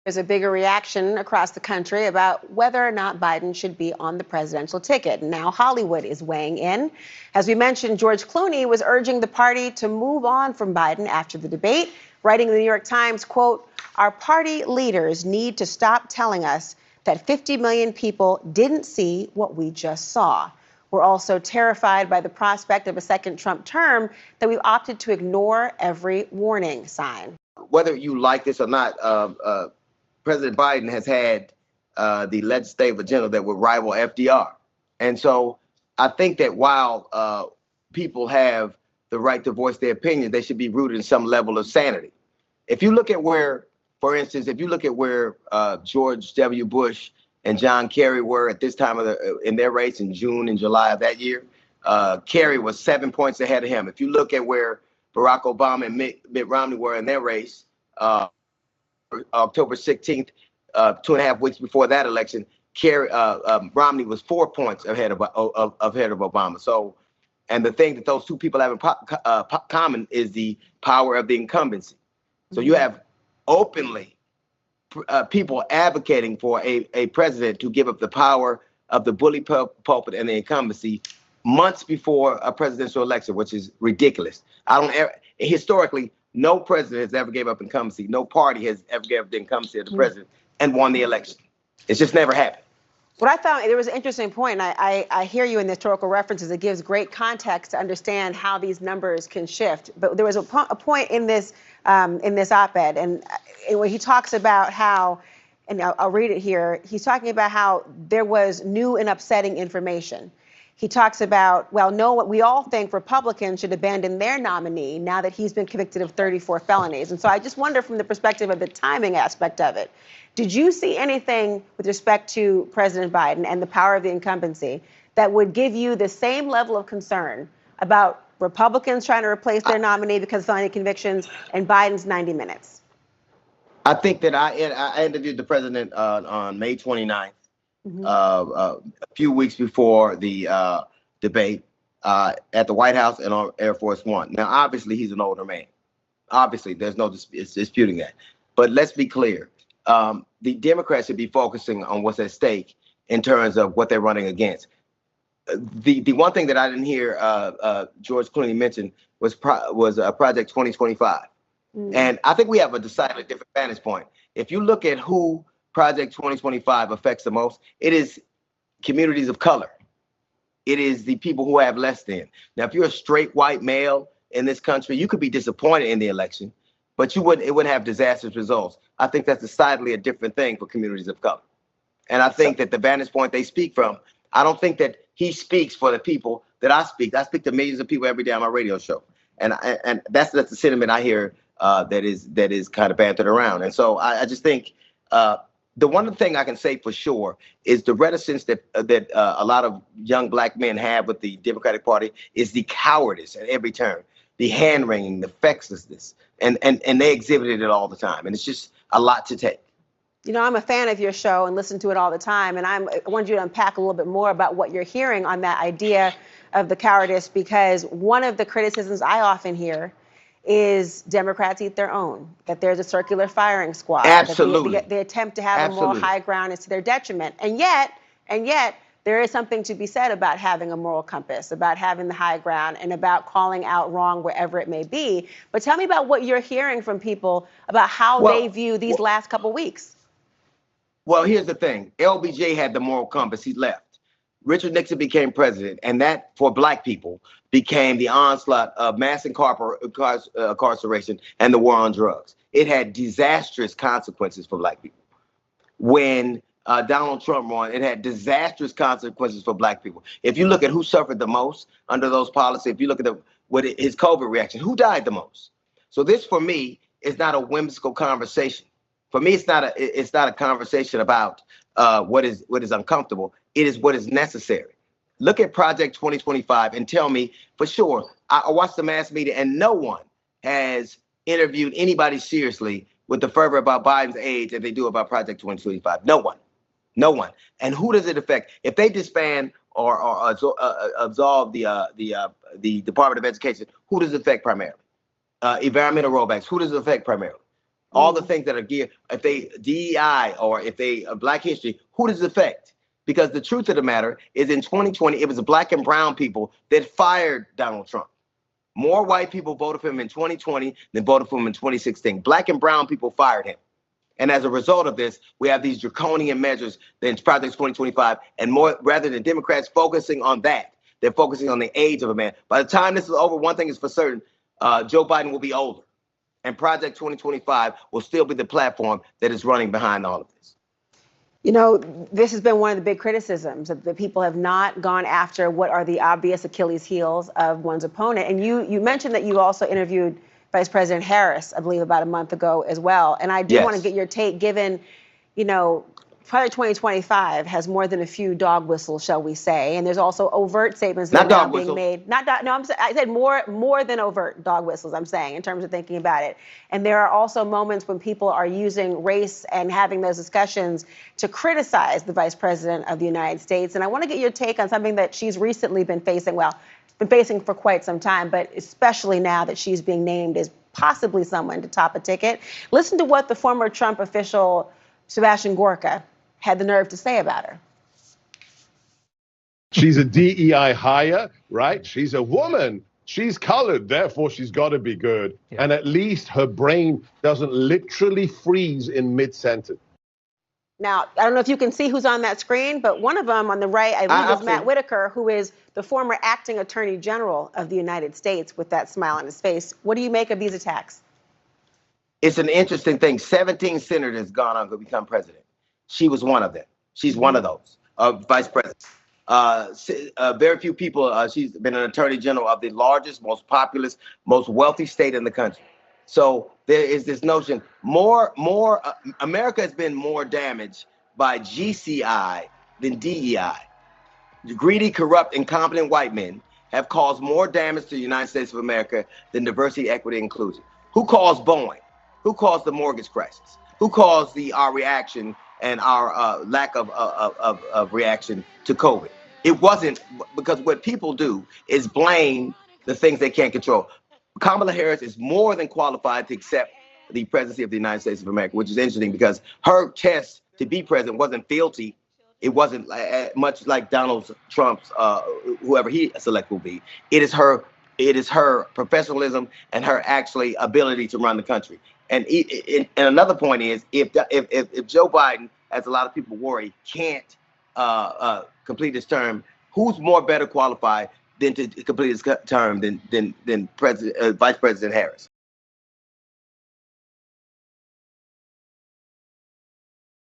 There's a bigger reaction across the country about whether or not Biden should be on the presidential ticket. Now Hollywood is weighing in. As we mentioned, George Clooney was urging the party to move on from Biden after the debate, writing in the New York Times, quote, "Our party leaders need to stop telling us that 50 million people didn't see what we just saw. We're also terrified by the prospect of a second Trump term that we've opted to ignore every warning sign." Whether you like this or not, President Biden has had the legislative agenda that would rival FDR. And so I think that while people have the right to voice their opinion, they should be rooted in some level of sanity. If you look at where, for instance, if you look at where George W. Bush and John Kerry were at this time of in their race in June and July of that year, Kerry was 7 points ahead of him. If you look at where Barack Obama and Mitt Romney were in their race, October 16th, 2.5 weeks before that election, Romney was 4 points ahead of Obama. So, and the thing that those two people have in common is the power of the incumbency. So you have openly people advocating for a president to give up the power of the bully pulpit and the incumbency months before a presidential election, which is ridiculous. Historically, no president has ever gave up incumbency. No party has ever gave up the incumbency of the president and won the election. It's just never happened. What I found, there was an interesting point, and I hear you in the historical references. It gives great context to understand how these numbers can shift. But there was a point in this op-ed, and when he talks about how, and I'll read it here, he's talking about how there was new and upsetting information. He talks about, well, no, we all think Republicans should abandon their nominee now that he's been convicted of 34 felonies. And so I just wonder, from the perspective of the timing aspect of it, did you see anything with respect to President Biden and the power of the incumbency that would give you the same level of concern about Republicans trying to replace their nominee because of felony convictions and Biden's 90 minutes? I think that I interviewed the president on May 29th. A few weeks before the debate at the White House and on Air Force One. Now, obviously, he's an older man. Obviously, there's no disputing that. But let's be clear. The Democrats should be focusing on what's at stake in terms of what they're running against. The one thing that I didn't hear George Clooney mention was Project 2025. And I think we have a decidedly different vantage point. If you look at who Project 2025 affects the most, it is communities of color. It is the people who have less than. Now, if you're a straight white male in this country, you could be disappointed in the election, but it wouldn't have disastrous results. I think that's decidedly a different thing for communities of color. And I think that the vantage point they speak from, I don't think that he speaks for the people that I speak. I speak to millions of people every day on my radio show. And that's the sentiment I hear that is kind of bantered around. And so I just think the one thing I can say for sure is the reticence that a lot of young black men have with the Democratic Party is the cowardice at every turn, the hand wringing, the fecklessness, and they exhibited it all the time, and it's just a lot to take. You know, I'm a fan of your show and listen to it all the time, and I wanted you to unpack a little bit more about what you're hearing on that idea of the cowardice, because one of the criticisms I often hear is Democrats eat their own, that there's a circular firing squad. Absolutely. That they attempt to have a moral high ground is to their detriment. And yet, there is something to be said about having a moral compass, about having the high ground, and about calling out wrong wherever it may be. But tell me about what you're hearing from people about how they view these last couple weeks. Well, here's the thing. LBJ had the moral compass. He left. Richard Nixon became president, and that, for black people, became the onslaught of mass incarceration and the war on drugs. It had disastrous consequences for black people. When Donald Trump won, it had disastrous consequences for black people. If you look at who suffered the most under those policies, if you look at his COVID reaction, who died the most? So this, for me, is not a whimsical conversation. For me, it's not a conversation about what is uncomfortable. It is what is necessary. Look at Project 2025 and tell me for sure. I watched the mass media and no one has interviewed anybody seriously with the fervor about Biden's age that they do about Project 2025. No one. No one. And who does it affect? If they disband or absolve the Department of Education, who does it affect primarily? Environmental rollbacks, who does it affect primarily? All the things that are geared, if they DEI or if they Black history, who does it affect? Because the truth of the matter is in 2020, it was the Black and brown people that fired Donald Trump. More white people voted for him in 2020 than voted for him in 2016. Black and brown people fired him. And as a result of this, we have these draconian measures in Project 2025. And more, rather than Democrats focusing on that, they're focusing on the age of a man. By the time this is over, one thing is for certain, Joe Biden will be older. And Project 2025 will still be the platform that is running behind all of this. You know, this has been one of the big criticisms that people have not gone after what are the obvious Achilles heels of one's opponent. And you mentioned that you also interviewed Vice President Harris, I believe, about a month ago as well. And I do want to get your take, given, you know, Project 2025 has more than a few dog whistles, shall we say, and there's also overt statements that are now being made. I said more than overt dog whistles, I'm saying, in terms of thinking about it. And there are also moments when people are using race and having those discussions to criticize the Vice President of the United States. And I want to get your take on something that she's recently been facing, been facing for quite some time, but especially now that she's being named as possibly someone to top a ticket. Listen to what the former Trump official, Sebastian Gorka, had the nerve to say about her. She's a DEI hire, right? She's a woman. She's colored, therefore she's got to be good. Yeah. And at least her brain doesn't literally freeze in mid-sentence. Now, I don't know if you can see who's on that screen, but one of them on the right, I believe, is Matt Whitaker, who is the former acting Attorney General of the United States, with that smile on his face. What do you make of these attacks? It's an interesting thing. 17 senators gone on to become president. She was one of them. She's one of those, vice president. Very few people. She's been an attorney general of the largest, most populous, most wealthy state in the country. So there is this notion, America has been more damaged by GCI than DEI. The greedy, corrupt, incompetent white men have caused more damage to the United States of America than diversity, equity, inclusion. Who caused Boeing? Who caused the mortgage crisis? Who caused our reaction and our lack of reaction to COVID? It wasn't, because what people do is blame the things they can't control. Kamala Harris is more than qualified to accept the presidency of the United States of America, which is interesting because her test to be president wasn't fealty. It wasn't much like Donald Trump's, whoever he select will be. It is her professionalism and her actually ability to run the country. And another point is, if Joe Biden, as a lot of people worry, can't complete his term, who's more better qualified than to complete his term than Vice President Harris?